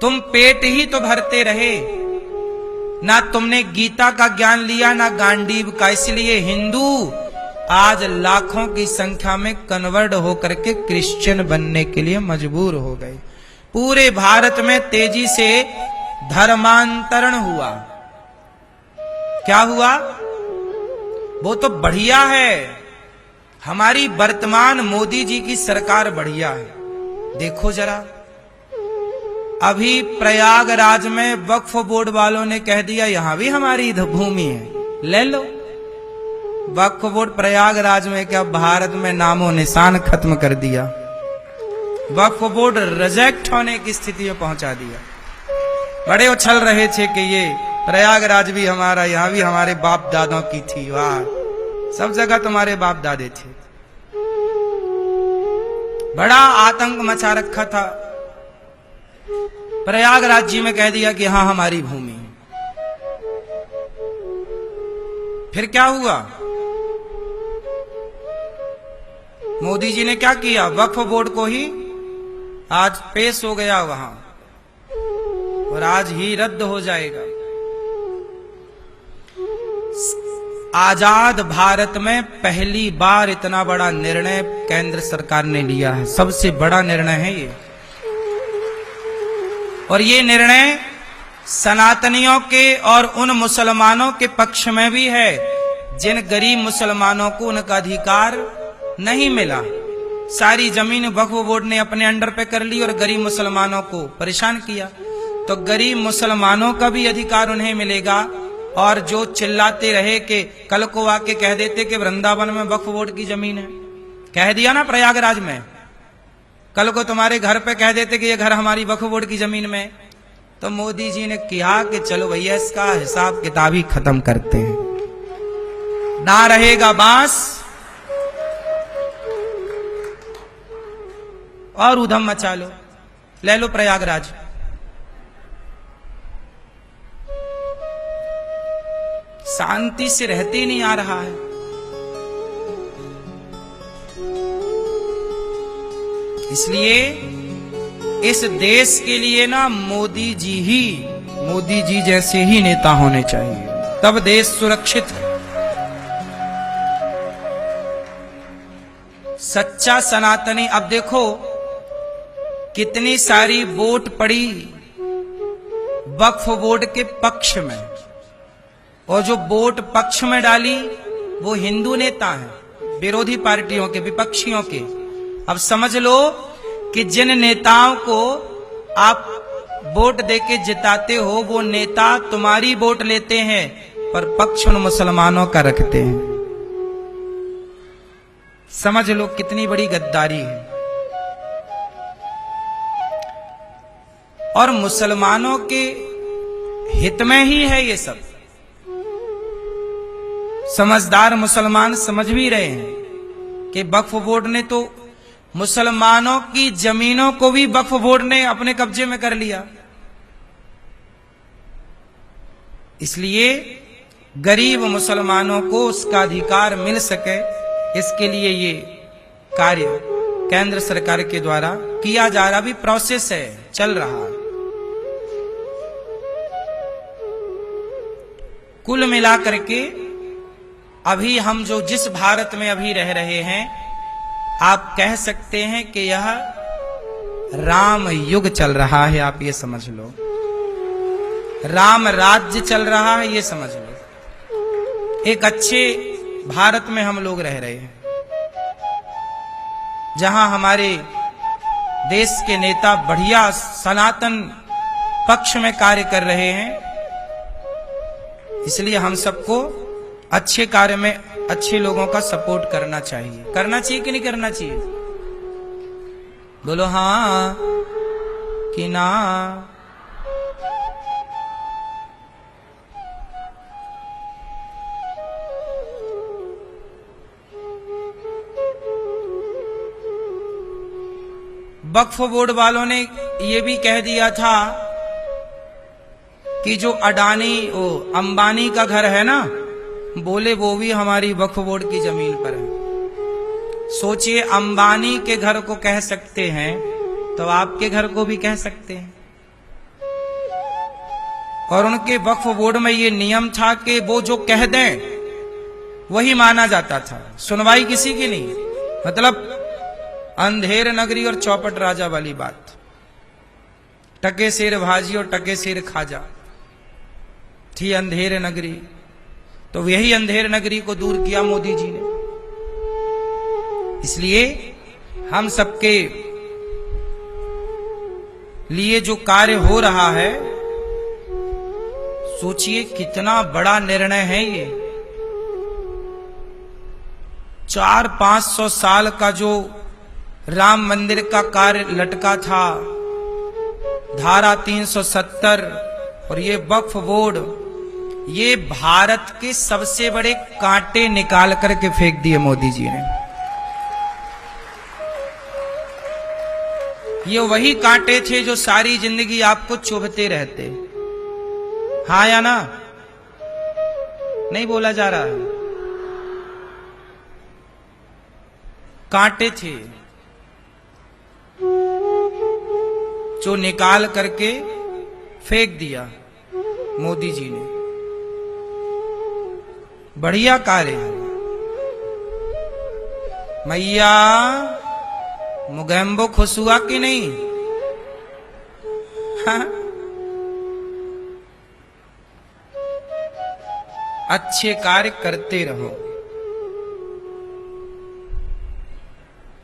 तुम पेट ही तो भरते रहे, ना तुमने गीता का ज्ञान लिया ना गांडीव का। इसलिए हिंदू आज लाखों की संख्या में कन्वर्ट होकर के क्रिश्चियन बनने के लिए मजबूर हो गए। पूरे भारत में तेजी से धर्मांतरण हुआ। क्या हुआ? वो तो बढ़िया है, हमारी वर्तमान मोदी जी की सरकार बढ़िया है। देखो जरा, अभी प्रयागराज में वक्फ बोर्ड वालों ने कह दिया यहां भी हमारी भूमि है, ले लो। वक्फ बोर्ड प्रयागराज में क्या, भारत में नामो निशान खत्म कर दिया। वक्फ बोर्ड रिजेक्ट होने की स्थिति में पहुंचा दिया। बड़े उछल रहे थे कि ये प्रयागराज भी हमारा, यहां भी हमारे बाप दादों की थी। वाह, सब जगह तुम्हारे बाप दादे थे। बड़ा आतंक मचा रखा था। प्रयागराज जी में कह दिया कि हाँ हमारी भूमि है। फिर क्या हुआ? मोदी जी ने क्या किया? वक्फ बोर्ड को ही आज पेश हो गया वहां, और आज ही रद्द हो जाएगा। आजाद भारत में पहली बार इतना बड़ा निर्णय केंद्र सरकार ने लिया है। सबसे बड़ा निर्णय है ये, और ये निर्णय सनातनियों के और उन मुसलमानों के पक्ष में भी है जिन गरीब मुसलमानों को उनका अधिकार नहीं मिला। सारी जमीन वक्फ बोर्ड ने अपने अंडर पे कर ली और गरीब मुसलमानों को परेशान किया। तो गरीब मुसलमानों का भी अधिकार उन्हें मिलेगा। और जो चिल्लाते रहे कि कल को आके कह देते कि वृंदावन में वक्फ बोर्ड की जमीन है, कह दिया ना प्रयागराज में, कल को तुम्हारे घर पे कह देते कि ये घर हमारी वक्फ बोर्ड की जमीन में, तो मोदी जी ने कहा कि चलो भैया इसका हिसाब किताब ही खत्म करते हैं। ना रहेगा बांस और उधम मचा लो, ले लो प्रयागराज। शांति से रहते नहीं आ रहा है। इसलिए इस देश के लिए ना मोदी जी जैसे ही नेता होने चाहिए, तब देश सुरक्षित है। सच्चा सनातनी, अब देखो कितनी सारी वोट पड़ी वक्फ बोर्ड के पक्ष में, और जो वोट पक्ष में डाली वो हिंदू नेता हैं, विरोधी पार्टियों के, विपक्षियों के। अब समझ लो कि जिन नेताओं को आप वोट देके जिताते हो वो नेता तुम्हारी वोट लेते हैं पर पक्ष उन मुसलमानों का रखते हैं। समझ लो कितनी बड़ी गद्दारी है। और मुसलमानों के हित में ही है ये सब। समझदार मुसलमान समझ भी रहे हैं कि वक्फ बोर्ड ने तो मुसलमानों की जमीनों को भी वक्फ बोर्ड ने अपने कब्जे में कर लिया। इसलिए गरीब मुसलमानों को उसका अधिकार मिल सके, इसके लिए ये कार्य केंद्र सरकार के द्वारा किया जा रहा, भी प्रोसेस है, चल रहा है। कुल मिलाकर के अभी हम जो जिस भारत में अभी रह रहे हैं, आप कह सकते हैं कि यह राम युग चल रहा है। आप ये समझ लो, राम राज्य चल रहा है, ये समझ लो। एक अच्छे भारत में हम लोग रह रहे हैं, जहां हमारे देश के नेता बढ़िया सनातन पक्ष में कार्य कर रहे हैं। इसलिए हम सबको अच्छे कार्य में अच्छे लोगों का सपोर्ट करना चाहिए। करना चाहिए कि नहीं करना चाहिए? बोलो हाँ कि ना। वक्फ बोर्ड वालों ने यह भी कह दिया था कि जो अंबानी का घर है ना, बोले वो भी हमारी वक्फ बोर्ड की जमीन पर है। सोचिए, अंबानी के घर को कह सकते हैं तो आपके घर को भी कह सकते हैं। और उनके वक्फ बोर्ड में ये नियम था कि वो जो कह दें वही माना जाता था, सुनवाई किसी की नहीं। मतलब अंधेर नगरी और चौपट राजा वाली बात, टके शेर भाजी और टके शेर खाजा थी अंधेर नगरी। तो यही अंधेर नगरी को दूर किया मोदी जी ने। इसलिए हम सबके लिए जो कार्य हो रहा है, सोचिए कितना बड़ा निर्णय है ये। 400-500 साल का जो राम मंदिर का कार्य लटका था, धारा 370 और ये वक्फ बोर्ड, ये भारत के सबसे बड़े कांटे निकाल करके फेंक दिए मोदी जी ने। ये वही कांटे थे जो सारी जिंदगी आपको चुभते रहते। हाँ या ना? नहीं बोला जा रहा है। कांटे थे जो निकाल करके फेंक दिया मोदी जी ने। बढ़िया कार्य है। मैया मुगैम्बो खुश हुआ कि नहीं? हाँ? अच्छे कार्य करते रहो।